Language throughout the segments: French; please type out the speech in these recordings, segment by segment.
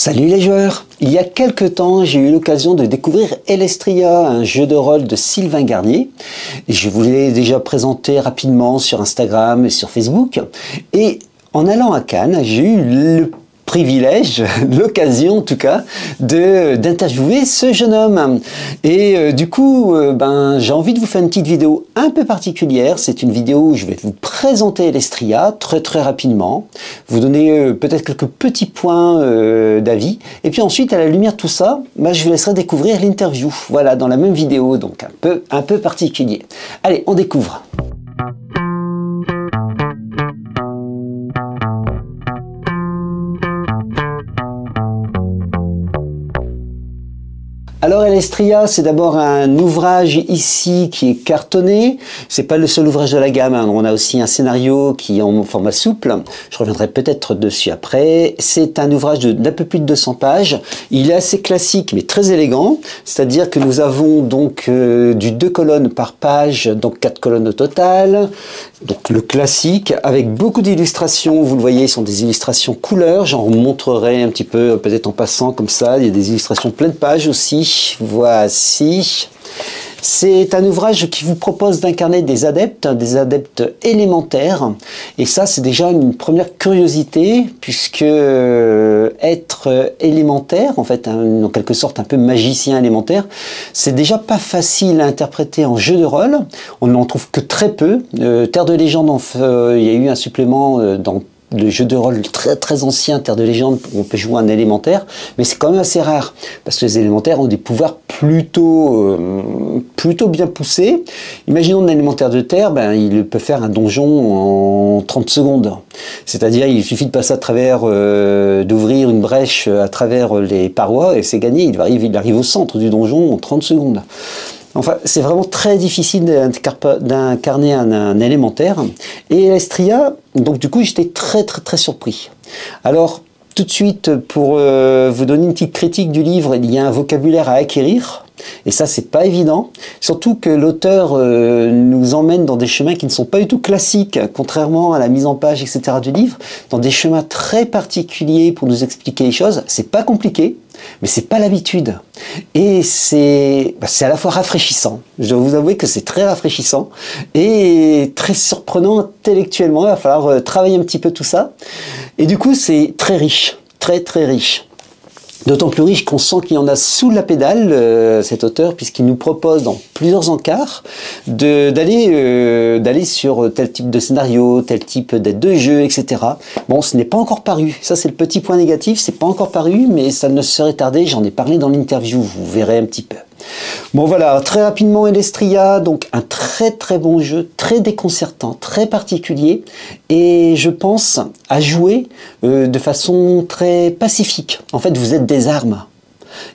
Salut les joueurs! Il y a quelques temps, j'ai eu l'occasion de découvrir Elestria, un jeu de rôle de Sylvain Garnier. Et je vous l'ai déjà présenté rapidement sur Instagram et sur Facebook. Et en allant à Cannes, j'ai eu le privilège, l'occasion en tout cas, d'interviewer ce jeune homme. Et du coup, j'ai envie de vous faire une petite vidéo un peu particulière. C'est une vidéo où je vais vous présenter Elestria très rapidement, vous donner peut-être quelques petits points d'avis. Et puis ensuite, à la lumière de tout ça, je vous laisserai découvrir l'interview. Voilà, dans la même vidéo, donc un peu particulier. Allez, on découvre. Alors Elestria, c'est d'abord un ouvrage ici qui est cartonné. C'est pas le seul ouvrage de la gamme, hein. On a aussi un scénario qui est en format souple. Je reviendrai peut-être dessus après. C'est un ouvrage d'un peu plus de 200 pages. Il est assez classique mais très élégant. C'est-à-dire que nous avons donc du 2 colonnes par page, donc 4 colonnes au total. Donc le classique avec beaucoup d'illustrations. Vous le voyez, ce sont des illustrations couleurs. J'en montrerai un petit peu peut-être en passant comme ça. Il y a des illustrations plein de pages aussi. Voici. C'est un ouvrage qui vous propose d'incarner des adeptes élémentaires. Et ça, c'est déjà une première curiosité, puisque être élémentaire, en fait, en quelque sorte un peu magicien élémentaire, c'est déjà pas facile à interpréter en jeu de rôle. On n'en trouve que très peu. Terre de légende, il y a eu un supplément dans le jeu de rôle très ancien, Terre de légende, où on peut jouer un élémentaire, mais c'est quand même assez rare, parce que les élémentaires ont des pouvoirs plutôt bien poussés. Imaginons un élémentaire de terre, il peut faire un donjon en 30 secondes. C'est-à-dire, il suffit de passer à travers, d'ouvrir une brèche à travers les parois, et c'est gagné, il arrive au centre du donjon en 30 secondes. Enfin, c'est vraiment très difficile d'incarner un élémentaire. Et Elestria, donc du coup, j'étais très surpris. Alors, tout de suite, pour vous donner une petite critique du livre, il y a un vocabulaire à acquérir. Et ça, c'est pas évident. Surtout que l'auteur nous emmène dans des chemins qui ne sont pas du tout classiques, contrairement à la mise en page, etc. du livre, dans des chemins très particuliers pour nous expliquer les choses. C'est pas compliqué, mais c'est pas l'habitude. Et c'est à la fois rafraîchissant. Je dois vous avouer que c'est très rafraîchissant et très surprenant intellectuellement. Il va falloir travailler un petit peu tout ça. Et du coup, c'est très riche, très riche. D'autant plus riche qu'on sent qu'il y en a sous la pédale, cet auteur, puisqu'il nous propose dans plusieurs encarts d'aller sur tel type de scénario, tel type d'aide de jeu, etc. Bon, ce n'est pas encore paru. Ça, c'est le petit point négatif. C'est pas encore paru, mais ça ne serait tardé. J'en ai parlé dans l'interview. Vous verrez un petit peu. Bon voilà, très rapidement Elestria, donc un très bon jeu, très déconcertant, très particulier et je pense à jouer de façon très pacifique. En fait, vous êtes des armes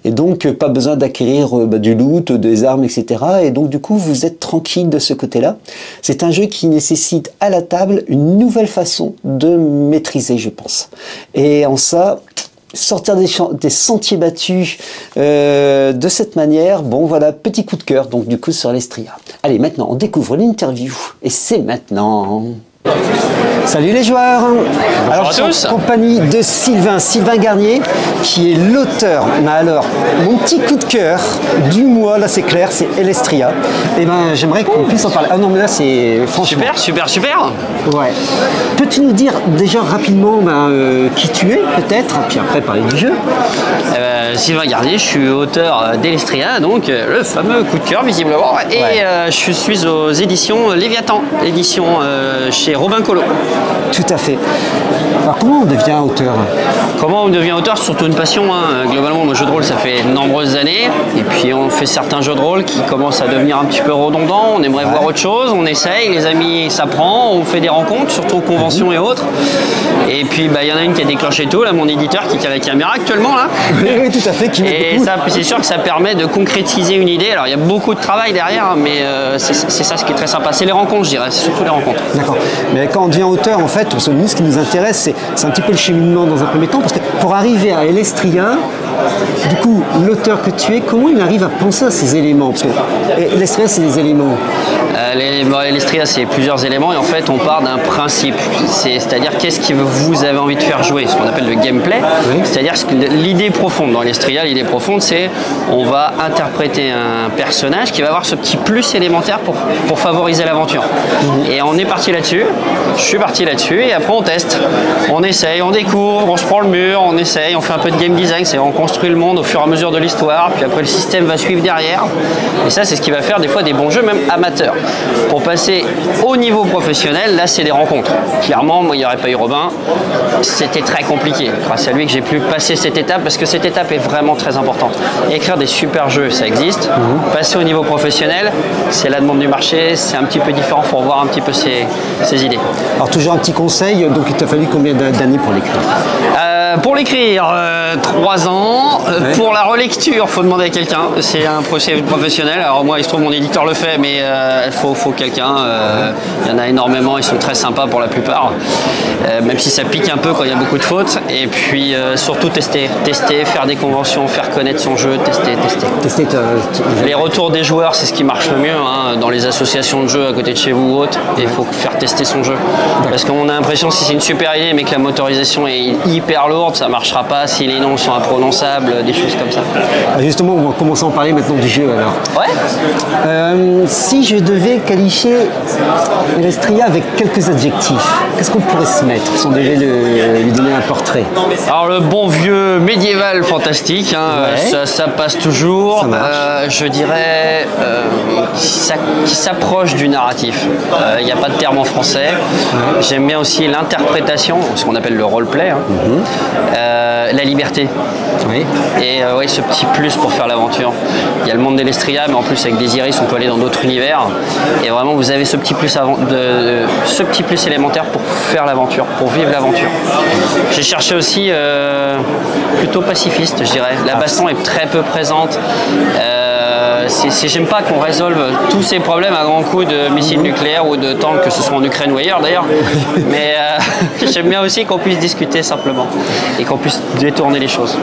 et donc pas besoin d'acquérir du loot, des armes, etc. Et donc du coup, vous êtes tranquille de ce côté-là. C'est un jeu qui nécessite à la table une nouvelle façon de maîtriser, je pense. Et en ça, sortir des sentiers battus de cette manière, bon voilà, petit coup de cœur donc du coup sur Elestria. Allez, maintenant on découvre l'interview et c'est maintenant. Salut les joueurs. Alors je suis en compagnie de Sylvain Garnier qui est l'auteur. Alors mon petit coup de cœur du mois, là c'est clair, c'est Elestria. Et j'aimerais qu'on puisse en parler. Ah non mais là c'est franchement super. Ouais. Peux-tu nous dire déjà rapidement qui tu es peut-être, puis après parler du jeu. Sylvain Garnier, je suis auteur d'Elestria, donc le fameux coup de cœur visiblement, et je suis aux éditions Léviathan, édition chez Robin Collot. Tout à fait. Alors comment on devient auteur? Comment on devient auteur? Surtout une passion, hein. Globalement, le jeu de rôle, ça fait de nombreuses années, et puis on fait certains jeux de rôle qui commencent à devenir un petit peu redondants, on aimerait voir autre chose, on essaye, les amis, ça prend, on fait des rencontres, surtout aux conventions et autres. Et puis il y en a une qui a déclenché tout, là, mon éditeur qui est à la caméra actuellement là. Oui, tout à fait. Et c'est sûr que ça permet de concrétiser une idée. Alors il y a beaucoup de travail derrière, mais c'est ça ce qui est très sympa. C'est les rencontres, je dirais, c'est surtout les rencontres. D'accord. Mais quand on devient auteur, en fait, parce que nous, ce qui nous intéresse, c'est un petit peu le cheminement dans un premier temps, parce que pour arriver à Elestria, du coup, l'auteur que tu es, comment il arrive à penser à ces éléments? Parce que Elestria, c'est des éléments. l'Estria, c'est plusieurs éléments et en fait, on part d'un principe. C'est-à-dire qu'est-ce que vous avez envie de faire jouer, ce qu'on appelle le gameplay. Oui. C'est-à-dire l'idée profonde dans l'Estria, l'idée profonde, c'est on va interpréter un personnage qui va avoir ce petit plus élémentaire pour favoriser l'aventure. Et on est parti là-dessus, je suis parti là-dessus et après on teste. On essaye, on découvre, on se prend le mur, on essaye, on fait un peu de game design, c'est on construit le monde au fur et à mesure de l'histoire, puis après le système va suivre derrière. Et ça, c'est ce qui va faire des fois des bons jeux, même amateurs. Pour passer au niveau professionnel, là, c'est des rencontres. Clairement, moi, il n'y aurait pas eu Robin, c'était très compliqué. Grâce à lui que j'ai pu passer cette étape, parce que cette étape est vraiment très importante. Écrire des super jeux, ça existe. Passer au niveau professionnel, c'est la demande du marché, c'est un petit peu différent, il faut revoir un petit peu ses idées. Alors, toujours un petit conseil, donc il t'a fallu combien d'années pour l'écrire? Pour l'écrire, 3 ans. Ouais. Pour la relecture, il faut demander à quelqu'un. C'est un procès professionnel. Alors moi, il se trouve mon éditeur le fait, mais il faut quelqu'un. Il y en a énormément, ils sont très sympas pour la plupart. Même si ça pique un peu quand il y a beaucoup de fautes. Et puis surtout tester, faire des conventions, faire connaître son jeu, tester. Les retours des joueurs, c'est ce qui marche le mieux hein, dans les associations de jeux à côté de chez vous ou autres. Et il faut faire tester son jeu. Parce qu'on a l'impression si c'est une super idée, mais que la motorisation est hyper lourde, ça ne marchera pas si les noms sont imprononçables, des choses comme ça. Justement, on va commencer à en parler maintenant du jeu alors. Ouais. Si je devais qualifier l'Estria avec quelques adjectifs, qu'est-ce qu'on pourrait se mettre si on devait lui donner un portrait? Alors le bon vieux médiéval fantastique, hein, ouais. ça passe toujours. Ça marche. Je dirais qui s'approche du narratif. Il n'y a pas de terme en français. Ouais. J'aime bien aussi l'interprétation, ce qu'on appelle le roleplay. Hein. La liberté. Oui. Et ouais, ce petit plus pour faire l'aventure. Il y a le monde de l'Estria, mais en plus avec Desiris, on peut aller dans d'autres univers. Et vraiment, vous avez ce petit plus, ce petit plus élémentaire pour faire l'aventure, pour vivre l'aventure. J'ai cherché aussi plutôt pacifiste, je dirais. La baston est très peu présente. J'aime pas qu'on résolve tous ces problèmes à grands coups de missiles nucléaires ou de tanks, que ce soit en Ukraine ou ailleurs d'ailleurs. Mais j'aime bien aussi qu'on puisse discuter simplement et qu'on puisse détourner les choses.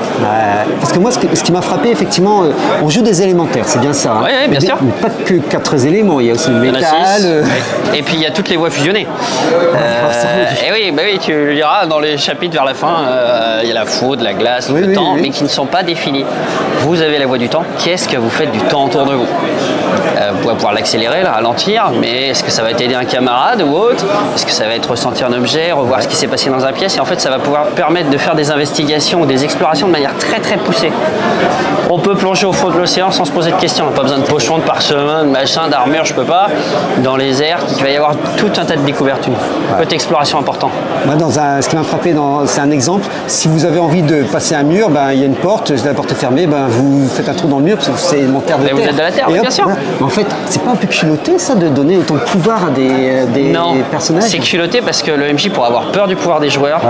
Parce que moi, ce qui m'a frappé, effectivement, on joue des élémentaires, c'est bien ça. Hein. Oui, bien sûr. Mais pas que 4 éléments, il y a aussi le métal. Et puis il y a toutes les voies fusionnées. Et oui, bah oui, tu le liras dans les chapitres vers la fin, il y a la foudre, la glace, le temps, mais qui ne sont pas définis. Vous avez la voie du temps, qu'est-ce que vous faites du temps autour de vous? Vous pouvez pouvoir l'accélérer, le ralentir, mais est-ce que ça va t'aider un camarade ou autre? Est-ce que ça va être ressentir un objet, revoir ce qui s'est passé dans un pièce? Et en fait, ça va pouvoir permettre de faire des investigations ou des explorations de manière très très poussée. On peut plonger au fond de l'océan sans se poser de questions. On n'a pas besoin de pochons, de parchemin, de machin, d'armure, je peux pas. Dans les airs, il va y avoir tout un tas de découvertes. Une petite exploration importante. Moi, ce qui m'a frappé, c'est un exemple. Si vous avez envie de passer un mur, il y a une porte, la porte est fermée, vous faites un trou dans le mur parce que c'est mon terre de terre. Vous êtes de la terre, bien sûr. Voilà. En fait, c'est pas un peu culotté ça de donner autant de pouvoir à des personnages? C'est culotté parce que le MJ pourrait avoir peur du pouvoir des joueurs.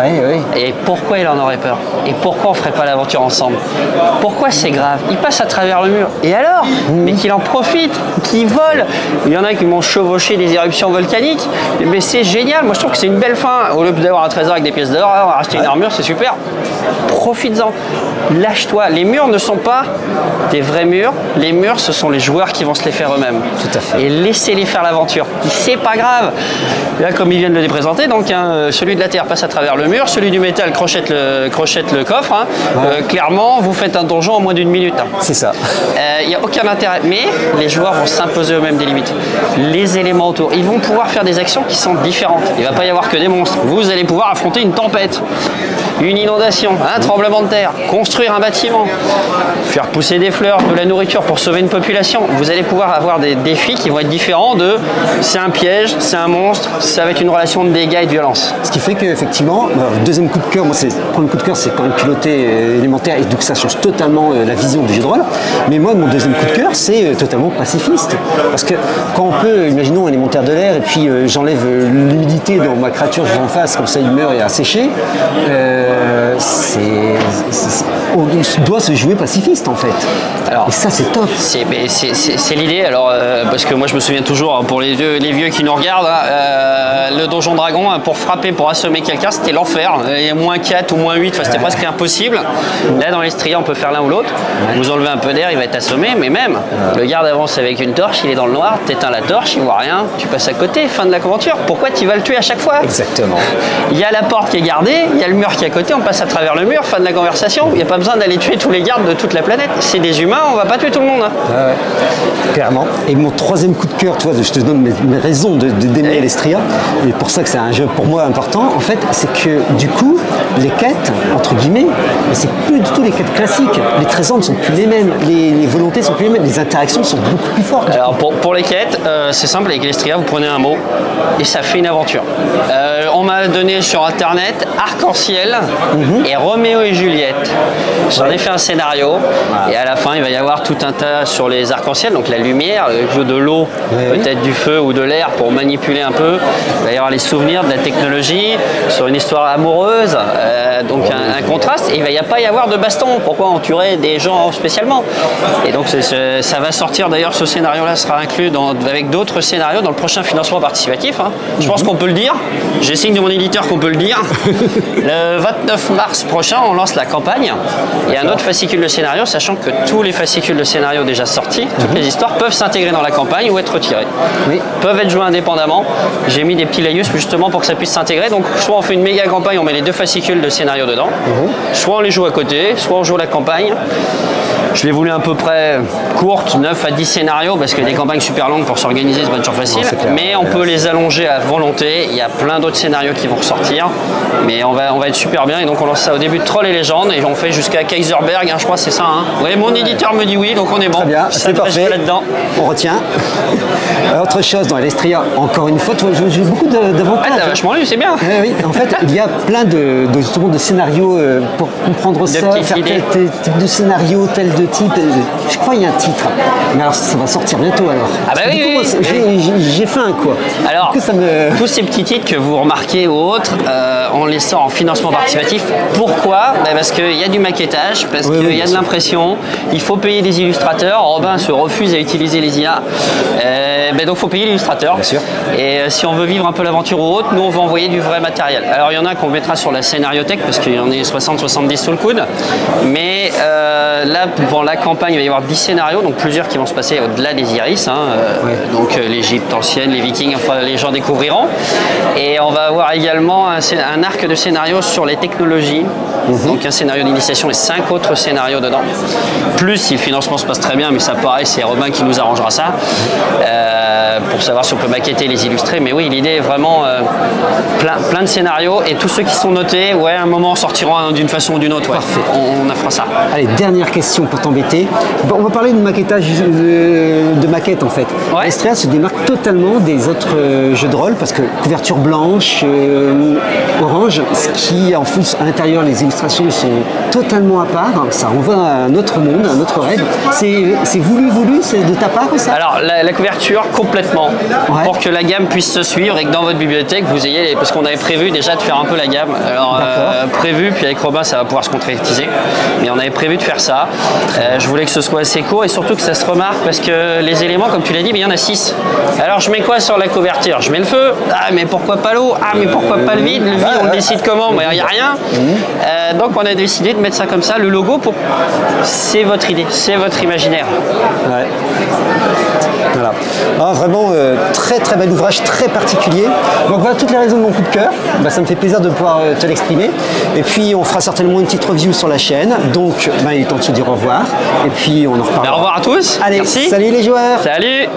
Et pourquoi il en aurait peur? Et pourquoi on ferait pas l'aventure ensemble? Pourquoi c'est grave? Il passe à travers le mur. Et alors? Mais qu'il en profite, qu'il vole. Il y en a qui m'ont chevauché des éruptions volcaniques. Mais c'est génial. Moi, je trouve que c'est une belle fin. Au lieu d'avoir un trésor avec des pièces d'or, on va acheter une armure, c'est super. Profites-en. Lâche-toi. Les murs ne sont pas des vrais murs. Les murs, ce sont les joueurs qui vont se les faire eux-mêmes. Tout à fait. Et laissez-les faire l'aventure. C'est pas grave. Là, comme ils viennent de les présenter, donc celui de la terre passe à travers le mur, celui du métal crochette le coffre. Hein. Clairement, vous faites un donjon en moins d'1 minute. Hein. C'est ça. Il n'y a aucun intérêt. Mais les joueurs vont s'imposer eux-mêmes des limites. Les éléments autour, ils vont pouvoir faire des actions qui sont différentes. Il ne va pas y avoir que des monstres. Vous allez pouvoir affronter une tempête, une inondation, un tremblement de terre, construire un bâtiment, faire pousser des fleurs, de la nourriture pour sauver une population. Vous allez pouvoir avoir des défis qui vont être différents de c'est un piège, c'est un monstre, ça va être une relation de dégâts et de violence. Ce qui fait qu'effectivement, deuxième coup de cœur, moi, le premier coup de cœur, c'est quand même piloté élémentaire et donc ça change totalement la vision du jeu de rôle. Mais moi, mon deuxième coup de cœur, c'est totalement pacifiste. Parce que quand on peut, imaginons un élémentaire de l'air et puis j'enlève l'humidité dans ma créature que j'ai en face, comme ça il meurt et a séché, on doit se jouer pacifiste en fait. Alors, et ça c'est top. C'est l'idée. Alors parce que moi je me souviens toujours hein, pour les vieux qui nous regardent, le donjon dragon pour frapper, pour assommer quelqu'un, c'était l'enfer. Il y a moins 4 ou moins 8, c'était presque impossible. Là dans l'Estria on peut faire l'un ou l'autre. Vous enlevez un peu d'air, il va être assommé, mais même le garde avance avec une torche, il est dans le noir, t'éteins la torche, il voit rien, tu passes à côté, fin de l'aventure. Pourquoi tu vas le tuer à chaque fois? Exactement. Il y a la porte qui est gardée, il y a le mur qui est à côté, on passe à travers le mur, fin de la conversation. Il n'y a pas besoin d'aller tuer tous les gardes de toute la planète. C'est des humains, on va pas tuer tout le monde. Hein. Clairement. Et mon troisième coup de cœur, tu vois, je te donne mes raisons d'aimer l'Estria, et pour ça que c'est un jeu pour moi important, en fait, c'est que du coup, les quêtes, entre guillemets, c'est plus du tout les quêtes classiques. Les trésors ne sont plus les mêmes, les volontés sont plus les mêmes, les interactions sont beaucoup plus fortes. Alors pour les quêtes, c'est simple, avec l'Estria, vous prenez un mot et ça fait une aventure. On m'a donné sur internet Arc-en-Ciel et Roméo et Juliette. J'en ai fait un scénario et à la fin il va y avoir tout un tas sur les arcs-en-ciel, donc la lumière, le jeu de l'eau, peut-être du feu ou de l'air pour manipuler un peu. Il va y avoir les souvenirs de la technologie, sur une histoire amoureuse, donc un contraste. Et il va pas y avoir de baston. Pourquoi on tuerait des gens spécialement? Et donc ça va sortir d'ailleurs, ce scénario-là sera inclus avec d'autres scénarios dans le prochain financement participatif. Hein. Je pense qu'on peut le dire. J'ai signe de mon éditeur qu'on peut le dire. Le 29 mars prochain, on lance la campagne et un autre fascicule de scénario, sachant que tous les fascicules de scénario déjà sortis, toutes les histoires peuvent s'intégrer dans la campagne ou être retirées. Peuvent être jouées indépendamment. J'ai mis des petits laïus justement pour que ça puisse s'intégrer. Donc soit on fait une méga campagne, on met les deux fascicules de scénario dedans, soit on les joue à côté, soit on joue la campagne. Je l'ai voulu à peu près courte, 9 à 10 scénarios, parce que des campagnes super longues pour s'organiser, c'est pas toujours facile. Mais on peut les allonger à volonté. Il y a plein d'autres scénarios qui vont ressortir. Mais on va être super bien. Et donc on lance ça au début de Trolls et Légendes. Et on fait jusqu'à Kaiserberg, hein, je crois, c'est ça. Hein. Ouais, mon éditeur me dit oui, donc on est bon. Très bien, c'est parfait. Là-dedans. On retient. Autre chose dans l'Estria, encore une fois, j'ai beaucoup d'avantages. T'as vachement lu, c'est bien. Oui, en fait, il y a plein de scénarios pour comprendre ça, faire tel type de scénario, tel de type. Je crois qu'il y a un titre. Mais alors ça va sortir bientôt alors. Ah bah oui, j'ai faim quoi. Alors, tous ces petits titres que vous remarquez ou autres, on les sort en financement participatif. Pourquoi? Parce qu'il y a du maquettage, parce qu'il y a de l'impression, il faut payer des illustrateurs. Robin se refuse à utiliser les IA. Donc il faut payer l'illustrateur. Bien sûr. Et si on veut vivre un peu l'aventure ou autre, nous on va envoyer du vrai matériel. Alors il y en a qu'on mettra sur la scénariothèque parce qu'il y en a 60-70 sous le coude. Mais là, pour la campagne, il va y avoir 10 scénarios, donc plusieurs qui vont se passer au-delà des Iris. Hein, donc l'Égypte ancienne, les Vikings, enfin les gens découvriront. Et on va avoir également un arc de scénarios sur les technologies. Donc un scénario d'initiation et 5 autres scénarios dedans. Plus si le financement se passe très bien, mais ça pareil, c'est Robin qui nous arrangera ça. Pour savoir si on peut maqueter les illustrer. Mais oui, l'idée est vraiment plein de scénarios et tous ceux qui sont notés, à un moment sortiront d'une façon ou d'une autre. Parfait. On fera ça. Allez, dernière question pour t'embêter. Bon, on va parler de maquettage de maquettes en fait. L'Estria se démarque totalement des autres jeux de rôle parce que couverture blanche, orange, ce qui en plus à l'intérieur les illustrations sont totalement à part. Ça renvoie à un autre monde, à un autre rêve. C'est voulu, c'est de ta part ça? Alors la couverture complètement pour que la gamme puisse se suivre et que dans votre bibliothèque vous ayez, parce qu'on avait prévu déjà de faire un peu la gamme. Alors prévu, puis avec Robin ça va pouvoir se concrétiser. Mais on avait prévu de faire ça. Je voulais que ce soit assez court et surtout que ça se remarque parce que les éléments, comme tu l'as dit, il y en a 6. Alors je mets quoi sur la couverture? Je mets le feu. Ah mais pourquoi pas l'eau? Ah mais pourquoi pas le vide? Le vide on le décide comment? Il n'y a rien. Donc on a décidé de mettre ça comme ça, le logo, c'est votre idée, c'est votre imaginaire. Voilà. Ah, vraiment très très bel ouvrage, très particulier. Donc voilà toutes les raisons de mon coup de cœur. Ça me fait plaisir de pouvoir te l'exprimer. Et puis on fera certainement une petite review sur la chaîne. Donc il est temps de se dire au revoir. Et puis on en reparlera. Au revoir à tous. Allez, merci. Salut les joueurs. Salut.